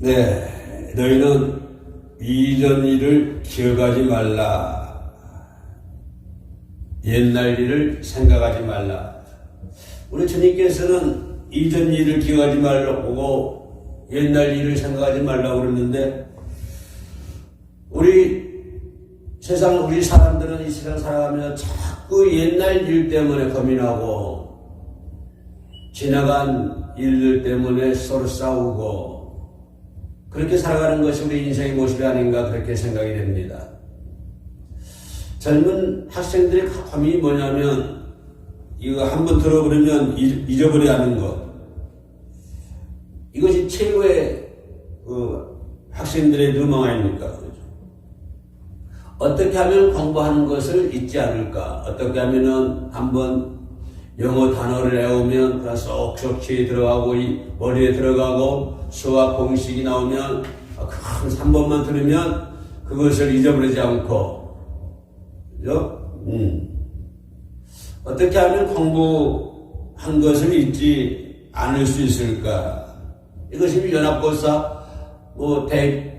네, 너희는 이전 일을 기억하지 말라. 옛날 일을 생각하지 말라. 우리 주님께서는 이전 일을 기억하지 말라고 옛날 일을 생각하지 말라고 그랬는데, 우리 사람들은 이 세상 살아가면서 자꾸 옛날 일 때문에 고민하고 지나간 일들 때문에 서로 싸우고 그렇게 살아가는 것이 우리 인생의 모습이 아닌가 그렇게 생각이 됩니다. 젊은 학생들의 고민이 뭐냐면 이거 한번 들어버리면 잊어버려야 하는 것. 이것이 최고의 학생들의 누망 아닙니까? 그렇죠? 어떻게 하면 공부하는 것을 잊지 않을까? 어떻게 하면은 한번 영어 단어를 외우면 그냥 쏙쏙 귀에 들어가고 머리에 들어가고 수학 공식이 나오면 큰 3번만 들으면 그것을 잊어버리지 않고, 그죠? 어떻게 하면 공부한 것을 잊지 않을 수 있을까? 이것이 연합고사, 대학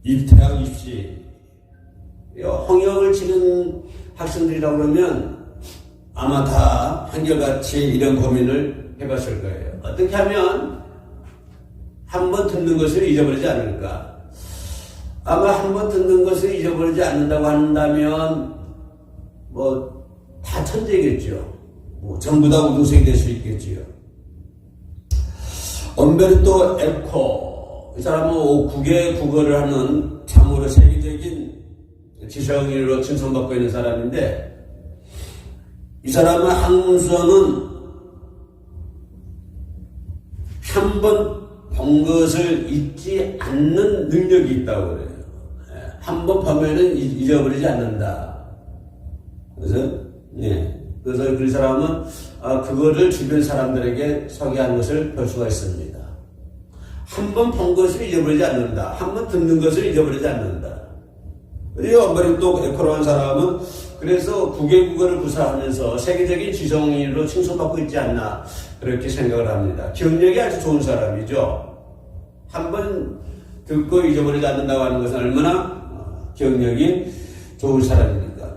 입시, 홍역을 치는 학생들이라고 그러면 아마 다 한결같이 이런 고민을 해봤을 거예요. 어떻게 하면 한번 듣는 것을 잊어버리지 않을까? 아마 한번 듣는 것을 잊어버리지 않는다고 한다면 다 천재겠죠. 전부 다 우등생이 될 수 있겠지요. 엄베르토 에코, 이 사람은 국어를 하는 참으로 세계적인 지성인으로 칭송받고 있는 사람인데, 이 사람은 학문서는 한 번 본 것을 잊지 않는 능력이 있다고 그래요. 한 번 보면은 잊어버리지 않는다. 그래서 그 사람은 그거를 주변 사람들에게 소개하는 것을 볼 수가 있습니다. 한 번 본 것을 잊어버리지 않는다. 한 번 듣는 것을 잊어버리지 않는다. 그리고 엄베르토 에코라는 사람은 그래서 국외국어를 구사하면서 세계적인 지성인으로 칭송받고 있지 않나 그렇게 생각을 합니다. 기억력이 아주 좋은 사람이죠. 한 번 듣고 잊어버리지 않는다고 하는 것은 얼마나 기억력이 좋은 사람입니까?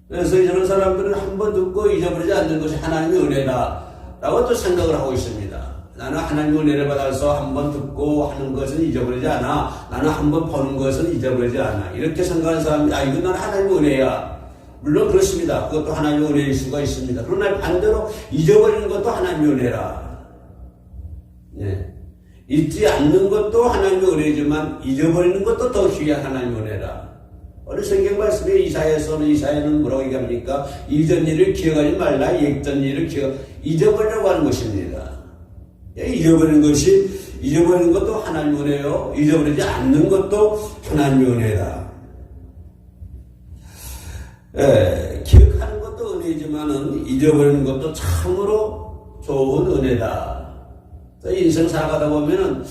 그래서 이런 사람들은 한 번 듣고 잊어버리지 않는 것이 하나님의 은혜다라고 또 생각을 하고 있습니다. 나는 하나님의 은혜를 받아서 한 번 듣고 하는 것은 잊어버리지 않아. 나는 한 번 보는 것은 잊어버리지 않아. 이렇게 생각하는 사람이 이건 나는 하나님의 은혜야. 물론 그렇습니다. 그것도 하나님의 은혜일 수가 있습니다. 그러나 반대로 잊어버리는 것도 하나님의 은혜라. 잊지 않는 것도 하나님의 은혜지만 잊어버리는 것도 더 귀한 하나님의 은혜라. 어느 성경 말씀에 이사야는 뭐라고 얘기합니까? 이전 일을 기억하지 말라. 옛전 일을 잊어버리려고 하는 것입니다. 잊어버리는 것도 하나님의 은혜요. 잊어버리지 않는 것도 하나님의 은혜다. 기억하는 것도 은혜지만은 잊어버리는 것도 참으로 좋은 은혜다. 인생 살아가다 보면은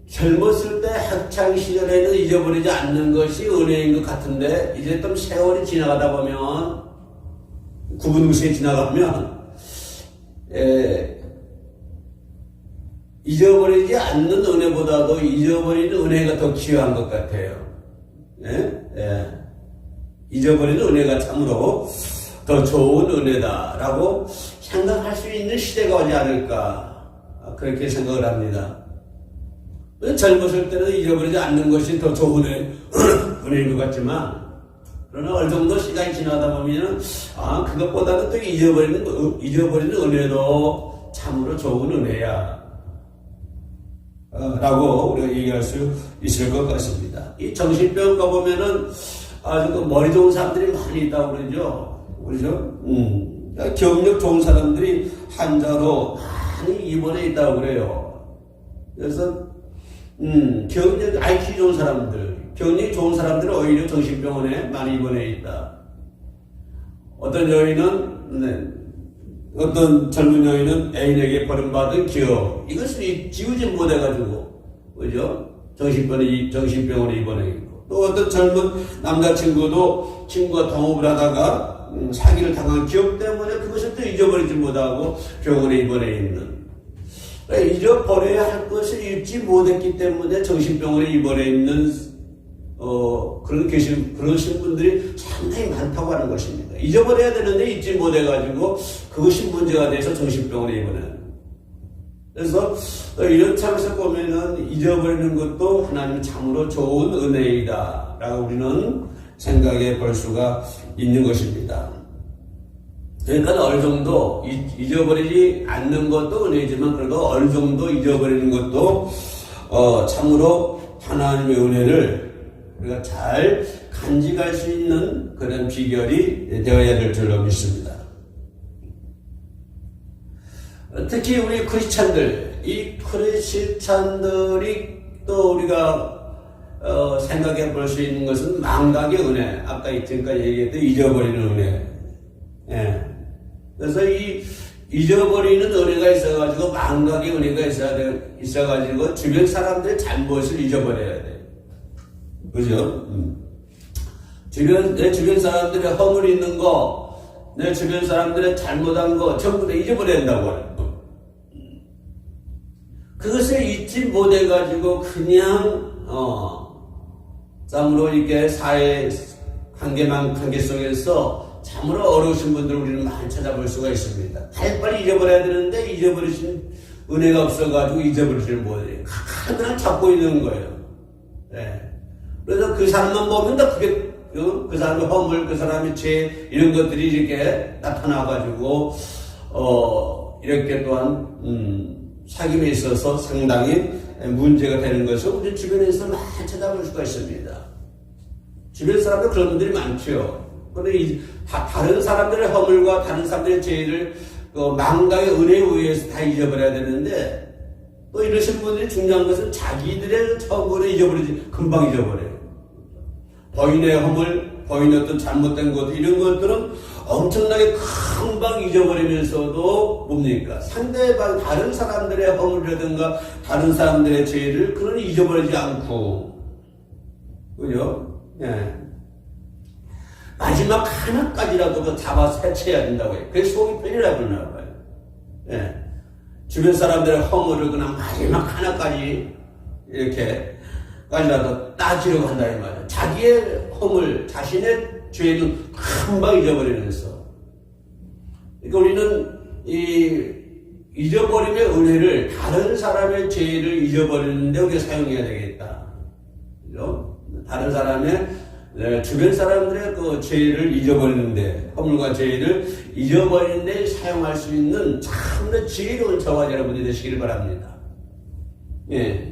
젊었을 때 학창 시절에는 잊어버리지 않는 것이 은혜인 것 같은데 이제 좀 세월이 지나가다 보면 구분무시에 지나가면 잊어버리지 않는 은혜보다도 잊어버리는 은혜가 더 귀한 것 같아요. 잊어버리는 은혜가 참으로 더 좋은 은혜다라고 생각할 수 있는 시대가 오지 않을까 그렇게 생각을 합니다. 젊었을 때는 잊어버리지 않는 것이 더 좋은 은혜인 것 같지만 그러나 어느 정도 시간이 지나다 보면 그것보다도 또 잊어버리는 은혜도 참으로 좋은 은혜야 라고 우리가 얘기할 수 있을 것 같습니다. 이 정신병과 보면은 아주 머리 좋은 사람들이 많이 있다고 그러죠. 기억력 좋은 사람들이 환자로 많이 입원해 있다고 그래요. 그래서 기억력 IQ 좋은 사람들, 기억력이 좋은 사람들은 오히려 정신병원에 많이 입원해 있다. 어떤 젊은 여인은 애인에게 버림받은 기억, 이것을 지우지 못해가지고, 그죠? 정신병원에 입원해 있고. 또 어떤 젊은 남자친구도 친구가 동업을 하다가 사기를 당한 기억 때문에 그것을 또 잊어버리지 못하고 병원에 입원해 있는. 잊어버려야 할 것을 잊지 못했기 때문에 정신병원에 입원해 있는 그러신 분들이 상당히 많다고 하는 것입니다. 잊어버려야 되는데 잊지 못해가지고 그것이 문제가 돼서 정신병원에 입원해요. 그래서 이런 차원에서 보면은 잊어버리는 것도 하나님 참으로 좋은 은혜이다 라고 우리는 생각해 볼 수가 있는 것입니다. 그러니까 어느 정도 잊어버리지 않는 것도 은혜지만 그래도 어느 정도 잊어버리는 것도 참으로 하나님의 은혜를 우리가 잘 간직할 수 있는 그런 비결이 되어야 될 줄로 믿습니다. 특히 우리 크리스찬들, 이 크리스찬들이 또 우리가 생각해 볼 수 있는 것은 망각의 은혜, 아까 지금까지 얘기했던 잊어버리는 은혜. 예. 그래서 이 잊어버리는 은혜가 있어가지고 망각의 은혜가 있어가지고 주변 사람들의 잘못을 잊어버려야 돼. 그죠? 내 주변 사람들의 허물 있는 거, 내 주변 사람들의 잘못한 거 전부 다 잊어버려야 된다고 하는 거. 그것을 잊지 못해가지고 그냥 참으로 이렇게 사회 관계 속에서 참으로 어려우신 분들 우리는 많이 찾아볼 수가 있습니다. 빨리 잊어버려야 되는데 잊어버리신 은혜가 없어가지고 잊어버리지를 못해요. 그냥 잡고 있는 거예요. 네. 그래서 그 사람만 보면 다 그게 그 사람의 허물, 그 사람의 죄 이런 것들이 이렇게 나타나가지고 이렇게 또한 사귐에 있어서 상당히 문제가 되는 것을 우리 주변에서 많이 찾아볼 수가 있습니다. 주변 사람들 그런 분들이 많죠. 그런데 다른 사람들의 허물과 다른 사람들의 죄를 망각의 은혜에 의해서 다 잊어버려야 되는데 또 이러신 분들이 중요한 것은 자기들의 허물을 잊어버리지 금방 잊어버려요. 범인의 허물, 범인의 어떤 잘못된 것 이런 것들은 엄청나게 금방 잊어버리면서도 뭡니까? 상대방 다른 사람들의 허물이라든가 다른 사람들의 죄를 그런 잊어버리지 않고 그죠? 예. 마지막 하나까지라도 잡아서 해체해야 된다고 해요. 그게 속이 편이라고 그러나 봐요. 예. 주변 사람들의 허물을 그냥 마지막 하나까지 이렇게 까지라도 따지려고 한다 이 말이에요. 자기의 허물, 자신의 죄는 금방 잊어버리면서. 그러니까 우리는 이 잊어버림의 은혜를 다른 사람의 죄를 잊어버리는데 우리가 사용해야 되겠다. 그죠? 다른 사람의 주변 사람들의 그 죄를 잊어버리는데, 허물과 죄를 잊어버리는데 사용할 수 있는 참으로 지혜로운 저와 여러분이 되시기를 바랍니다. 예.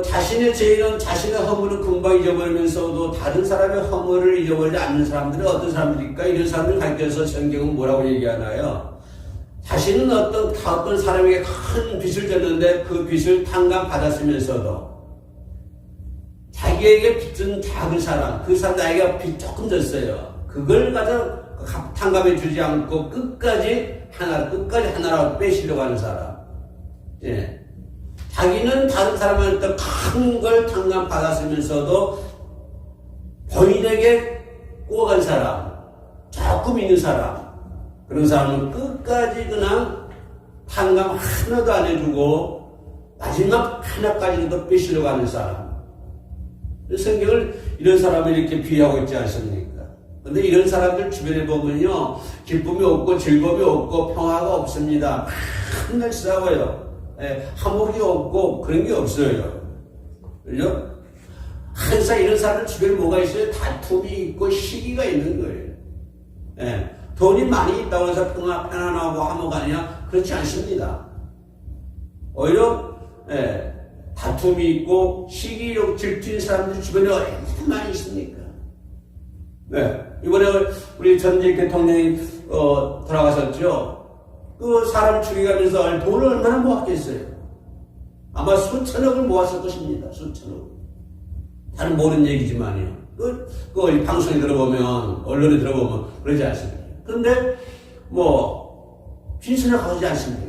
자신의 죄는 자신의 허물을 금방 잊어버리면서도 다른 사람의 허물을 잊어버리지 않는 사람들은 어떤 사람들일까? 이런 사람들 가르쳐서 성경은 뭐라고 얘기하나요? 자신은 어떤 사람에게 큰 빚을 졌는데 그 빚을 탕감받았으면서도 자기에게 빚은 작은 사람, 그 사람 나에게 빚 조금 졌어요. 그걸 가져 탕감해 주지 않고 끝까지 하나라도 빼시려고 하는 사람. 예. 자기는 다른 사람한테 큰 걸 탕감받았으면서도 본인에게 꼬간 사람, 조금 있는 사람, 그런 사람은 끝까지 그냥 탕감 하나도 안 해주고 마지막 하나까지도 빼시려고 하는 사람. 성경을 이런 사람을 이렇게 비하고 있지 않습니까? 근데 이런 사람들 주변에 보면요, 기쁨이 없고 즐거움이 없고 평화가 없습니다. 맨날 싸워요. 예, 화목이 없고 그런 게 없어요. 그죠? 항상 이런 사람들 주변에 뭐가 있어요? 다툼이 있고 시기가 있는 거예요. 예, 돈이 많이 있다고 해서 편안하고 화목 아니냐? 그렇지 않습니다. 오히려 다툼이 있고 시기로 질투인 사람들이 주변에 얼마나 많이 있습니까? 네, 이번에 우리 전직 대통령이 돌아가셨죠? 그 사람 죽여가면서 돈을 얼마나 모았겠어요? 아마 수천억을 모았을 것입니다. 수천억. 다른 모르는 얘기지만요. 그 방송에 들어보면, 언론에 들어보면 그러지 않습니까? 그런데 빈손에 가지 않습니까?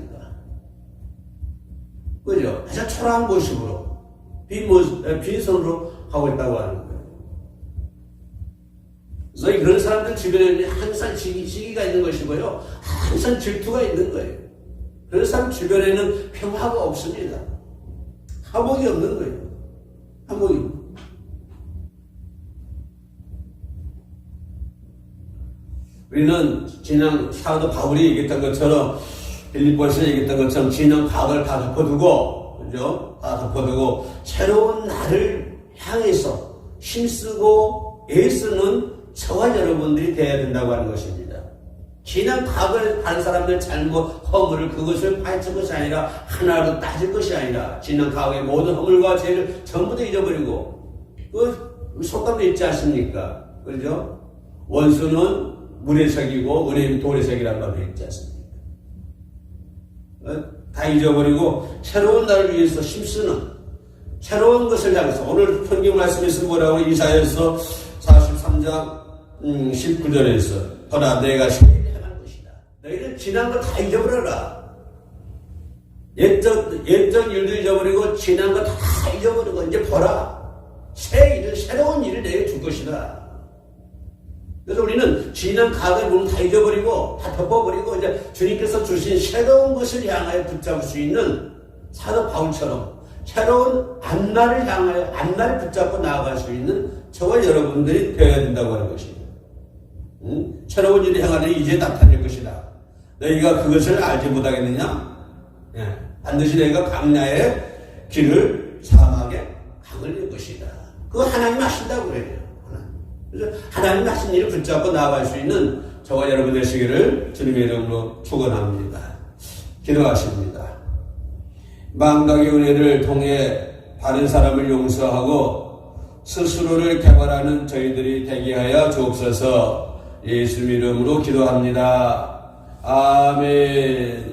그죠? 아주 초라한 모습으로 빈손으로 하고 있다고 하는 거예요. 그래서 그런 사람들 주변에는 항상 시기가 있는 것이고요. 항상 질투가 있는 거예요. 그런 사람 주변에는 평화가 없습니다. 화목이 없는 거예요. 화목이. 우리는 지난 사도 바울이 얘기했던 것처럼, 빌립보에서 얘기했던 것처럼 지난 과거를 다 덮어두고, 그죠? 다 덮어두고 새로운 날을 향해서 힘쓰고 애쓰는 저와 여러분들이 되어야 된다고 하는 것입니다. 지난 과거에 다른 사람들 잘못, 허물을 그것을 파헤칠 것이 아니라 하나로 따질 것이 아니라 지난 과거의 모든 허물과 죄를 전부 다 잊어버리고 그 속담도 있지 않습니까? 그죠? 원수는 물의 색이고 은혜는 돌의 색이라는 말도 있지 않습니까? 다 잊어버리고 새로운 날을 위해서 힘쓰는 새로운 것을 향해서 오늘 성경 말씀에서 뭐라고 이사야서 43장 19절에서 보라 내가 새 일을 행할 것이다. 너희는 지난 거 다 잊어버려라. 옛적 일도 잊어버리고 지난 거 다 잊어버리고 이제 보라. 새 일을 새로운 일을 내게 줄 것이다. 그래서 우리는 지난 과거의 몸을 다 잊어버리고 다 덮어버리고 이제 주님께서 주신 새로운 것을 향하여 붙잡을 수 있는 사도 바울처럼 새로운 앞날을 향하여 앞날을 붙잡고 나아갈 수 있는 저와 여러분들이 되어야 된다고 하는 것입니다. 새로운 일을 향하여 이제 나타날 것이다. 너희가 그것을 알지 못하겠느냐? 반드시 너희가 광야의 길을 사막에 강을 낼 것이다. 그거 하나님 하신다고 그래요. 그래서 하나님 하신 일을 붙잡고 나아갈 수 있는 저와 여러분 되시기를 주님의 이름으로 축원합니다. 기도하십니다. 망각의 은혜를 통해 다른 사람을 용서하고 스스로를 개발하는 저희들이 되게 하여 주옵소서. 예수 이름으로 기도합니다. 아멘.